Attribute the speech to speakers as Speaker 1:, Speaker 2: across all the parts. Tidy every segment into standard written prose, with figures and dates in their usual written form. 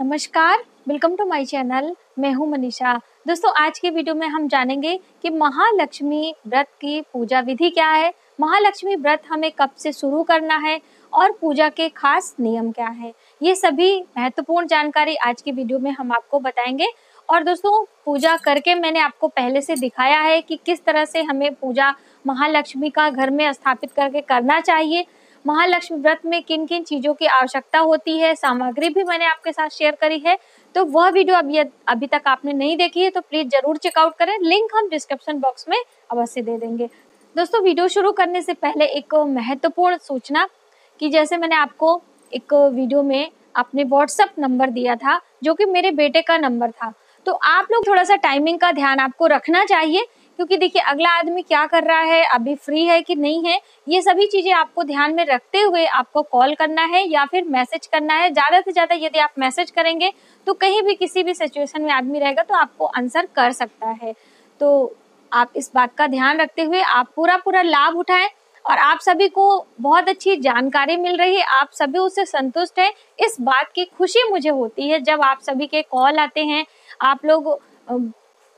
Speaker 1: नमस्कार, welcome to my channel. मैं हूं मनीषा। दोस्तों, आज की वीडियो में हम जानेंगे कि महालक्ष्मी व्रत की पूजा विधि क्या है, महालक्ष्मी व्रत हमें कब से शुरू करना है और पूजा के खास नियम क्या है। ये सभी महत्वपूर्ण जानकारी आज की वीडियो में हम आपको बताएंगे। और दोस्तों, पूजा करके मैंने आपको पहले से दिखाया है कि किस तरह से हमें पूजा महालक्ष्मी का घर में स्थापित करके करना चाहिए। महालक्ष्मी व्रत में किन किन चीजों की आवश्यकता होती है, सामग्री भी मैंने आपके साथ शेयर करी है। तो वह वीडियो अभी तक आपने नहीं देखी है तो प्लीज जरूर चेकआउट करें, लिंक हम डिस्क्रिप्शन बॉक्स में अवश्य दे देंगे। दोस्तों, वीडियो शुरू करने से पहले एक महत्वपूर्ण सूचना कि जैसे मैंने आपको एक वीडियो में अपने व्हाट्सएप नंबर दिया था जो कि मेरे बेटे का नंबर था, तो आप लोग थोड़ा सा टाइमिंग का ध्यान आपको रखना चाहिए, क्योंकि देखिए अगला आदमी क्या कर रहा है, अभी फ्री है कि नहीं है, ये सभी चीजें आपको ध्यान में रखते हुए आपको कॉल करना है या फिर मैसेज करना है। ज्यादा से ज्यादा यदि आप मैसेज करेंगे तो कहीं भी किसी भी सिचुएशन में आदमी रहेगा तो आपको आंसर कर सकता है। तो आप इस बात का ध्यान रखते हुए आप पूरा लाभ उठाएं और आप सभी को बहुत अच्छी जानकारी मिल रही है, आप सभी उससे संतुष्ट हैं। इस बात की खुशी मुझे होती है जब आप सभी के कॉल आते हैं, आप लोग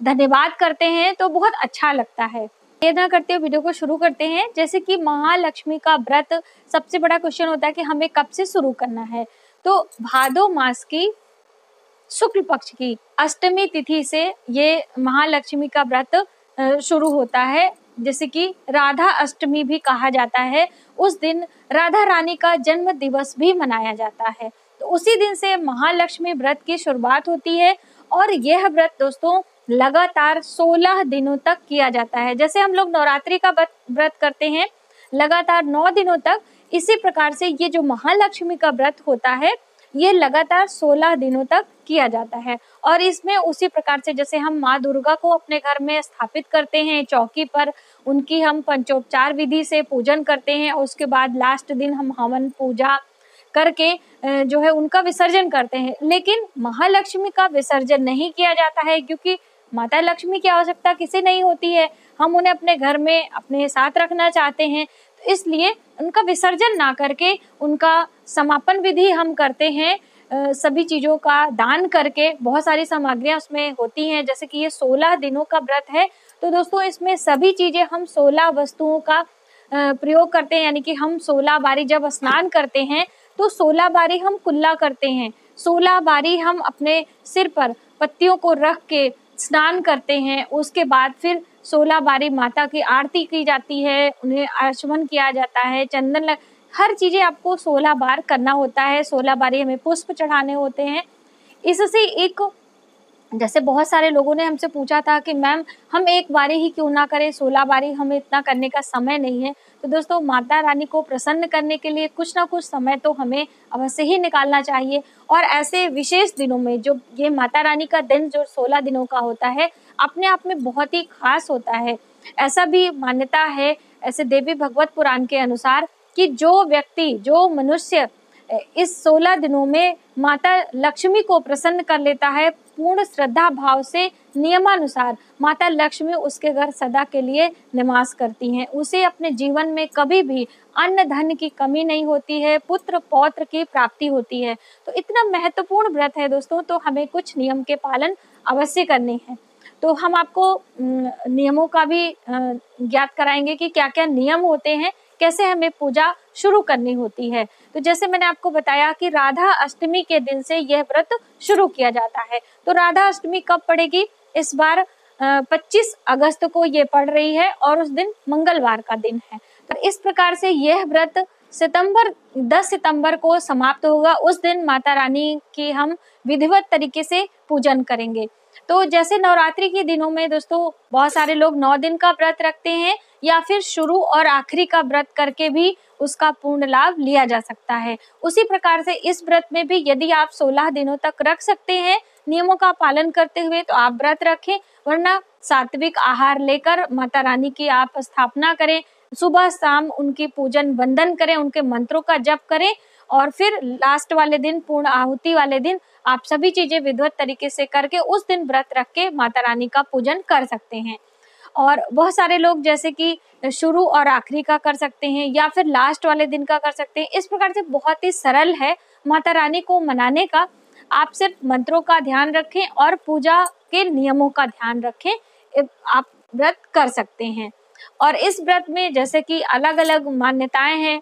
Speaker 1: धन्यवाद करते हैं तो बहुत अच्छा लगता है। ये ना करते हुए वीडियो को शुरू करते हैं। जैसे कि महालक्ष्मी का व्रत, सबसे बड़ा क्वेश्चन होता है कि हमें कब से शुरू करना है। तो भादो मास की शुक्ल पक्ष की अष्टमी तिथि से ये महालक्ष्मी का व्रत शुरू होता है, जैसे कि राधा अष्टमी भी कहा जाता है। उस दिन राधा रानी का जन्म दिवस भी मनाया जाता है। तो उसी दिन से महालक्ष्मी व्रत की शुरुआत होती है और यह व्रत दोस्तों लगातार 16 दिनों तक किया जाता है। जैसे हम लोग नवरात्रि का व्रत करते हैं लगातार 9 दिनों तक, इसी प्रकार से ये जो महालक्ष्मी का व्रत होता है ये लगातार 16 दिनों तक किया जाता है। और इसमें उसी प्रकार से जैसे हम माँ दुर्गा को अपने घर में स्थापित करते हैं चौकी पर, उनकी हम पंचोपचार विधि से पूजन करते हैं और उसके बाद लास्ट दिन हम हवन पूजा करके जो है उनका विसर्जन करते हैं। लेकिन महालक्ष्मी का विसर्जन नहीं किया जाता है, क्योंकि माता लक्ष्मी की आवश्यकता किसी नहीं होती है, हम उन्हें अपने घर में अपने साथ रखना चाहते हैं, तो इसलिए उनका विसर्जन ना करके उनका समापन विधि हम करते हैं। सभी चीजों का दान करके, बहुत सारी सामग्रियां उसमें होती हैं, जैसे कि ये 16 दिनों का व्रत है। तो दोस्तों, इसमें सभी चीजें हम 16 वस्तुओं का प्रयोग करते हैं, यानी कि हम 16 बारी जब स्नान करते हैं तो 16 बारी हम कुल्ला करते हैं, 16 बारी हम अपने सिर पर पत्तियों को रख के स्नान करते हैं। उसके बाद फिर 16 बारी माता की आरती की जाती है, उन्हें आचमन किया जाता है, हर चीजें आपको 16 बार करना होता है। 16 बारी हमें पुष्प चढ़ाने होते हैं। इससे एक, जैसे बहुत सारे लोगों ने हमसे पूछा था कि मैम हम एक बारी ही क्यों ना करें, 16 बारी हमें इतना करने का समय नहीं है। तो दोस्तों, माता रानी को प्रसन्न करने के लिए कुछ ना कुछ समय तो हमें अवश्य ही निकालना चाहिए। और ऐसे विशेष दिनों में जो ये माता रानी का दिन जो 16 दिनों का होता है अपने आप में बहुत ही खास होता है। ऐसा भी मान्यता है, ऐसे देवी भगवत पुराण के अनुसार, कि जो व्यक्ति, जो मनुष्य इस 16 दिनों में माता लक्ष्मी को प्रसन्न कर लेता है पूर्ण श्रद्धा भाव से, नियमानुसार माता लक्ष्मी उसके घर सदा के लिए निवास करती हैं। उसे अपने जीवन में कभी भी अन्न धन की कमी नहीं होती है, पुत्र पौत्र की प्राप्ति होती है। तो इतना महत्वपूर्ण व्रत है दोस्तों, तो हमें कुछ नियम के पालन अवश्य करने हैं। तो हम आपको नियमों का भी ज्ञात कराएंगे कि क्या क्या नियम होते हैं, कैसे हमें पूजा शुरू करनी होती है। तो जैसे मैंने आपको बताया कि राधा अष्टमी के दिन से यह व्रत शुरू किया जाता है। तो राधा अष्टमी कब पड़ेगी? इस बार 25 अगस्त को ये पड़ रही है और उस दिन मंगलवार का दिन है। तो इस प्रकार से यह व्रत 10 सितंबर को समाप्त होगा। उस दिन माता रानी की हम विधिवत तरीके से पूजन करेंगे। तो जैसे नवरात्रि के दिनों में दोस्तों बहुत सारे लोग 9 दिन का व्रत रखते हैं, या फिर शुरू और आखिरी का व्रत करके भी उसका पूर्ण लाभ लिया जा सकता है। उसी प्रकार से इस व्रत में भी यदि आप 16 दिनों तक रख सकते हैं नियमों का पालन करते हुए तो आप व्रत रखें, वरना सात्विक आहार लेकर माता रानी की आप स्थापना करें, सुबह शाम उनकी पूजन वंदन करें, उनके मंत्रों का जप करें और फिर लास्ट वाले दिन, पूर्ण आहुति वाले दिन आप सभी चीजें विधिवत तरीके से करके उस दिन व्रत रख के माता रानी का पूजन कर सकते हैं। और बहुत सारे लोग जैसे कि शुरू और आखिरी का कर सकते हैं या फिर लास्ट वाले दिन का कर सकते हैं। इस प्रकार से बहुत ही सरल है माता रानी को मनाने का। आप सिर्फ मंत्रों का ध्यान रखें और पूजा के नियमों का ध्यान रखें, आप व्रत कर सकते हैं। और इस व्रत में जैसे कि अलग अलग मान्यताएं हैं।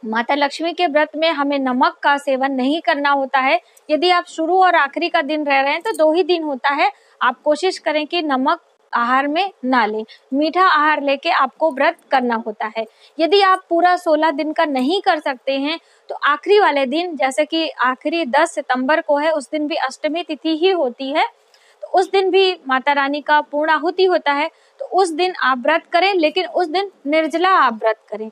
Speaker 1: माता लक्ष्मी के व्रत में हमें नमक का सेवन नहीं करना होता है। यदि आप शुरू और आखिरी का दिन रह रहे हैं तो 2 ही दिन होता है, आप कोशिश करें कि नमक आहार में ना लें, मीठा आहार लेके आपको व्रत करना होता है। यदि आप पूरा 16 दिन का नहीं कर सकते हैं तो आखिरी वाले दिन, जैसे कि आखिरी 10 सितंबर को है, उस दिन भी अष्टमी तिथि ही होती है, तो उस दिन भी माता रानी का पूर्णाहुति होता है, तो उस दिन आप व्रत करें, लेकिन उस दिन निर्जला आप व्रत करें।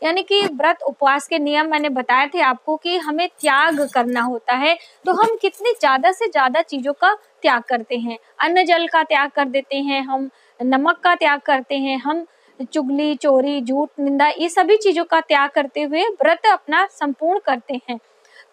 Speaker 1: यानी कि व्रत उपवास के नियम मैंने बताए थे आपको कि हमें त्याग करना होता है, तो हम कितनी ज्यादा से ज्यादा चीजों का त्याग करते हैं। अन्न जल का त्याग कर देते हैं, हम नमक का त्याग करते हैं, हम चुगली, चोरी, झूठ, निंदा, ये सभी चीजों का त्याग करते हुए व्रत अपना संपूर्ण करते हैं।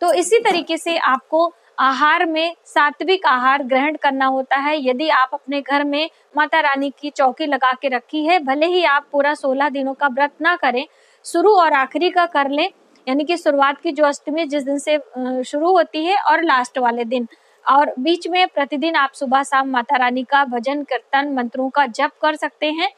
Speaker 1: तो इसी तरीके से आपको आहार में सात्विक आहार ग्रहण करना होता है। यदि आप अपने घर में माता रानी की चौकी लगा के रखी है, भले ही आप पूरा 16 दिनों का व्रत ना करें, शुरू और आखिरी का कर लें, यानी कि शुरुआत की जो अष्टमी जिस दिन से शुरू होती है और लास्ट वाले दिन, और बीच में प्रतिदिन आप सुबह शाम माता रानी का भजन कीर्तन मंत्रों का जप कर सकते हैं।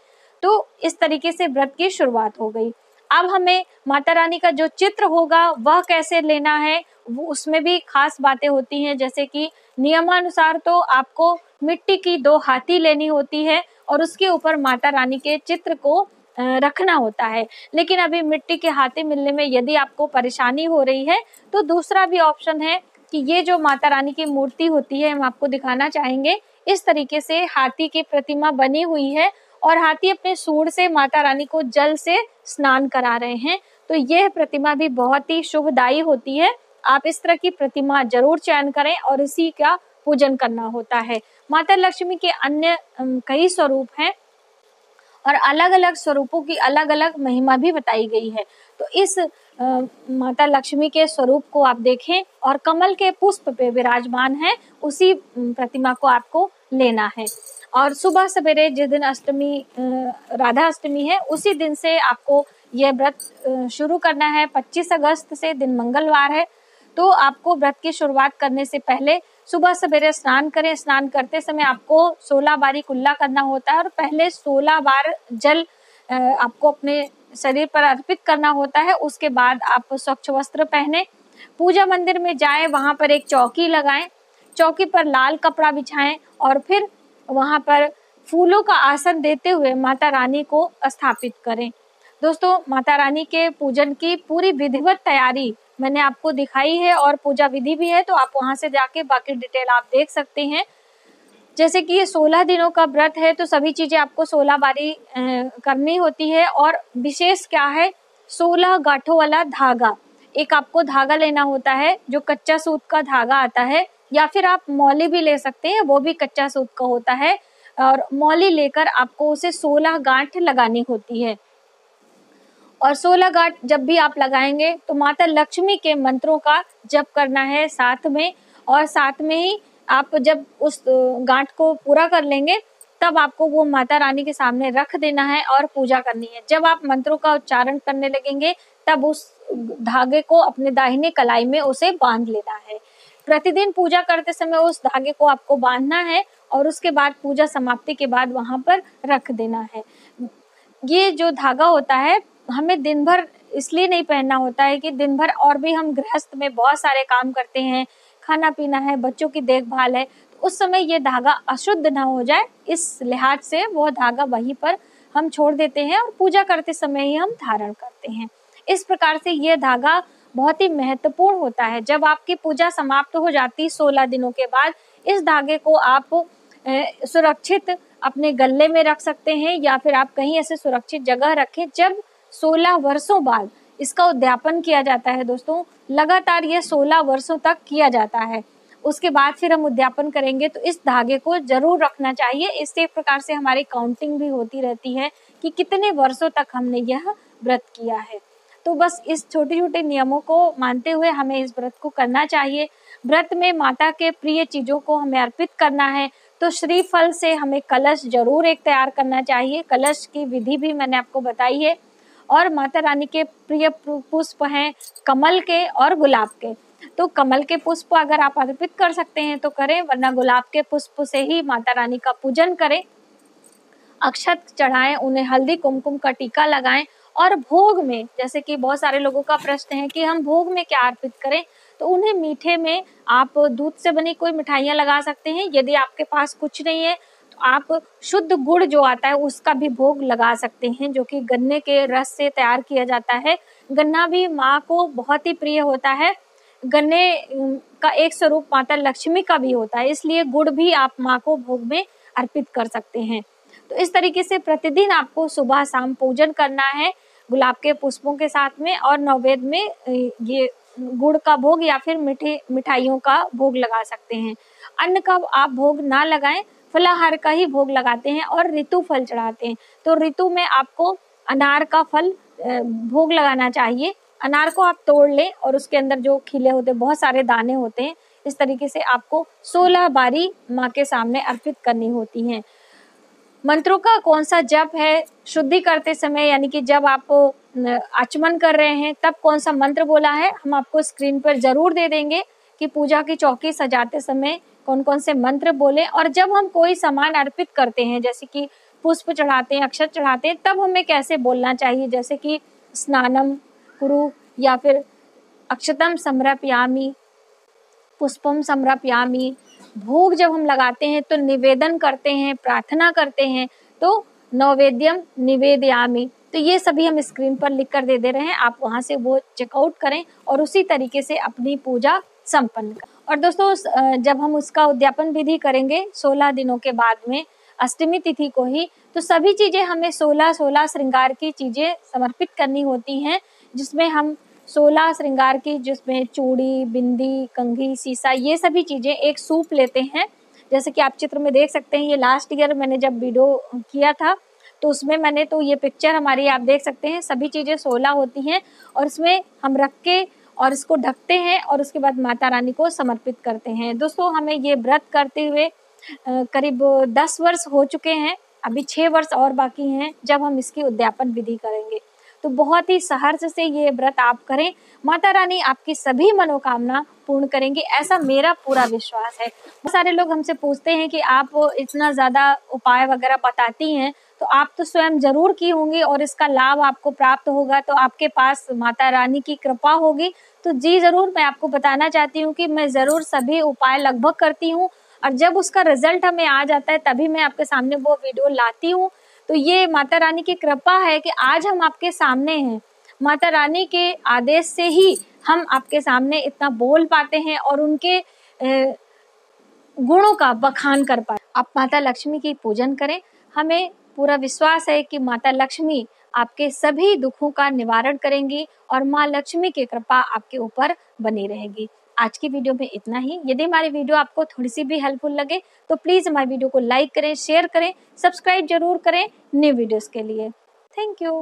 Speaker 1: तो इस तरीके से व्रत की शुरुआत हो गई। अब हमें माता रानी का जो चित्र होगा वह कैसे लेना है, वो उसमें भी खास बातें होती हैं। जैसे कि नियमानुसार तो आपको मिट्टी की 2 हाथी लेनी होती है और उसके ऊपर माता रानी के चित्र को रखना होता है। लेकिन अभी मिट्टी के हाथी मिलने में यदि आपको परेशानी हो रही है तो दूसरा भी ऑप्शन है कि ये जो माता रानी की मूर्ति होती है, हम आपको दिखाना चाहेंगे। इस तरीके से हाथी की प्रतिमा बनी हुई है और हाथी अपने सूंड से माता रानी को जल से स्नान करा रहे हैं। तो यह प्रतिमा भी बहुत ही शुभदायी होती है। आप इस तरह की प्रतिमा जरूर चयन करें और इसी का पूजन करना होता है। माता लक्ष्मी के अन्य कई स्वरूप हैं और अलग अलग स्वरूपों की अलग अलग महिमा भी बताई गई है। तो इस माता लक्ष्मी के स्वरूप को आप देखें और कमल के पुष्प पे विराजमान है, उसी प्रतिमा को आपको लेना है। और सुबह सवेरे जिस दिन अष्टमी राधा अष्टमी है, उसी दिन से आपको यह व्रत शुरू करना है। 25 अगस्त से दिन मंगलवार है, तो आपको व्रत की शुरुआत करने से पहले सुबह सवेरे स्नान करें। स्नान करते समय आपको 16 बारी कुल्ला करना होता है और पहले 16 बार जल आपको अपने शरीर पर अर्पित करना होता है। उसके बाद आप स्वच्छ वस्त्र पहने, पूजा मंदिर में जाएं, वहां पर एक चौकी लगाएं, चौकी पर लाल कपड़ा बिछाएं और फिर वहां पर फूलों का आसन देते हुए माता रानी को स्थापित करें। दोस्तों, माता रानी के पूजन की पूरी विधिवत तैयारी मैंने आपको दिखाई है और पूजा विधि भी है, तो आप वहां से जाके बाकी डिटेल आप देख सकते हैं। जैसे कि ये 16 दिनों का व्रत है, तो सभी चीजें आपको 16 बारी करनी होती है। और विशेष क्या है, 16 गांठों वाला धागा, एक आपको धागा लेना होता है जो कच्चा सूत का धागा आता है, या फिर आप मौली भी ले सकते हैं, वो भी कच्चा सूत का होता है। और मौली लेकर आपको उसे 16 गांठ लगानी होती है। और 16 गांठ जब भी आप लगाएंगे तो माता लक्ष्मी के मंत्रों का जप करना है साथ में, और साथ में ही आप जब उस गांठ को पूरा कर लेंगे तब आपको वो माता रानी के सामने रख देना है और पूजा करनी है। जब आप मंत्रों का उच्चारण करने लगेंगे तब उस धागे को अपने दाहिने कलाई में उसे बांध लेना है। प्रतिदिन पूजा करते समय उस धागे को आपको बांधना है और उसके बाद पूजा समाप्ति के बाद वहां पर रख देना है। ये जो धागा होता है हमें दिन भर इसलिए नहीं पहनना होता है कि दिन भर और भी हम गृहस्थ में बहुत सारे काम करते हैं, खाना पीना है, बच्चों की देखभाल है, तो उस समय ये धागा अशुद्ध ना हो जाए, इस लिहाज से वो धागा वहीं पर हम छोड़ देते हैं और पूजा करते समय ही हम धारण करते हैं। इस प्रकार से ये धागा बहुत ही महत्वपूर्ण होता है। जब आपकी पूजा समाप्त हो जाती 16 दिनों के बाद, इस धागे को आप सुरक्षित अपने गले में रख सकते हैं या फिर आप कहीं ऐसे सुरक्षित जगह रखें। जब 16 वर्षों बाद इसका उद्यापन किया जाता है दोस्तों, लगातार ये 16 वर्षों तक किया जाता है, उसके बाद फिर हम उद्यापन करेंगे, तो इस धागे को जरूर रखना चाहिए। इससे एक प्रकार से हमारी काउंटिंग भी होती रहती है कि कितने वर्षों तक हमने यह व्रत किया है। तो बस इस छोटे छोटे नियमों को मानते हुए हमें इस व्रत को करना चाहिए। व्रत में माता के प्रिय चीजों को हमें अर्पित करना है, तो श्रीफल से हमें कलश जरूर एक तैयार करना चाहिए। कलश की विधि भी मैंने आपको बताई है। और माता रानी के प्रिय पुष्प हैं कमल के और गुलाब के। तो कमल के पुष्प अगर आप अर्पित कर सकते हैं तो करें, वरना गुलाब के पुष्प से ही माता रानी का पूजन करें। अक्षत चढ़ाएं, उन्हें हल्दी कुमकुम का टीका लगाएं। और भोग में, जैसे कि बहुत सारे लोगों का प्रश्न है कि हम भोग में क्या अर्पित करें, तो उन्हें मीठे में आप दूध से बनी कोई मिठाइयाँ लगा सकते हैं। यदि आपके पास कुछ नहीं है तो आप शुद्ध गुड़ जो आता है उसका भी भोग लगा सकते हैं, जो कि गन्ने के रस से तैयार किया जाता है। गन्ना भी माँ को बहुत ही प्रिय होता है। गन्ने का एक स्वरूप माता लक्ष्मी का भी होता है, इसलिए गुड़ भी आप माँ को भोग में अर्पित कर सकते हैं। तो इस तरीके से प्रतिदिन आपको सुबह शाम पूजन करना है गुलाब के पुष्पों के साथ में, और नैवेद्य में ये गुड़ का भोग या फिर मिठाइयों का भोग लगा सकते हैं। अन्न का आप भोग ना लगाएं, फलाहार का ही भोग लगाते हैं और ऋतु फल चढ़ाते हैं। तो ऋतु में आपको अनार का फल भोग लगाना चाहिए। अनार को आप तोड़ लें और उसके अंदर जो खिले होते हैं, बहुत सारे दाने होते हैं, इस तरीके से आपको 16 बारी माँ के सामने अर्पित करनी होती हैं। मंत्रों का कौन सा जप है, शुद्धि करते समय यानी कि जब आप आचमन कर रहे हैं तब कौन सा मंत्र बोला है, हम आपको स्क्रीन पर जरूर दे देंगे कि पूजा की चौकी सजाते समय कौन कौन से मंत्र बोले। और जब हम कोई सामान अर्पित करते हैं, जैसे कि पुष्प चढ़ाते हैं, अक्षत चढ़ाते हैं, तब हमें कैसे बोलना चाहिए, जैसे कि स्नानम कुरु या फिर अक्षतम समर्पयामि, पुष्पम समर्पयामि। भोग जब हम लगाते हैं तो निवेदन करते हैं, प्रार्थना करते हैं, तो नैवेद्यम निवेदयामि। तो ये सभी हम स्क्रीन पर लिख कर दे रहे हैं, आप वहां से वो चेकआउट करें और उसी तरीके से अपनी पूजा संपन्न करें। और दोस्तों जब हम उसका उद्यापन विधि करेंगे 16 दिनों के बाद में अष्टमी तिथि को ही, तो सभी चीजें हमें 16 श्रृंगार की चीजें समर्पित करनी होती हैं, जिसमें हम 16 श्रृंगार की, जिसमें चूड़ी, बिंदी, कंघी, सीसा, ये सभी चीजें एक सूप लेते हैं। जैसे कि आप चित्र में देख सकते हैं, ये लास्ट ईयर मैंने जब वीडियो किया था तो उसमें मैंने, तो ये पिक्चर हमारी आप देख सकते हैं, सभी चीजें 16 होती हैं और इसमें हम रख के और इसको ढकते हैं और उसके बाद माता रानी को समर्पित करते हैं। दोस्तों हमें ये व्रत करते हुए करीब 10 वर्ष हो चुके हैं, अभी 6 वर्ष और बाकी हैं जब हम इसकी उद्यापन विधि करेंगे। तो बहुत ही सहर्ष से ये व्रत आप करें, माता रानी आपकी सभी मनोकामना पूर्ण करेंगे, ऐसा मेरा पूरा विश्वास है। बहुत सारे लोग हमसे पूछते हैं कि आप इतना ज़्यादा उपाय वगैरह बताती हैं, तो आप तो स्वयं जरूर की होंगी और इसका लाभ आपको प्राप्त होगा, तो आपके पास माता रानी की कृपा होगी। तो जी ज़रूर, मैं आपको बताना चाहती हूँ कि मैं ज़रूर सभी उपाय लगभग करती हूँ, और जब उसका रिजल्ट हमें आ जाता है तभी मैं आपके सामने वो वीडियो लाती हूँ। तो ये माता रानी की कृपा है कि आज हम आपके सामने हैं। माता रानी के आदेश से ही हम आपके सामने इतना बोल पाते हैं और उनके गुणों का बखान कर पाते। आप माता लक्ष्मी की पूजन करें, हमें पूरा विश्वास है कि माता लक्ष्मी आपके सभी दुखों का निवारण करेंगी और माँ लक्ष्मी की कृपा आपके ऊपर बनी रहेगी। आज की वीडियो में इतना ही। यदि हमारी वीडियो आपको थोड़ी सी भी हेल्पफुल लगे तो प्लीज़ हमारी वीडियो को लाइक करें, शेयर करें, सब्सक्राइब जरूर करें न्यू वीडियोस के लिए। Thank you.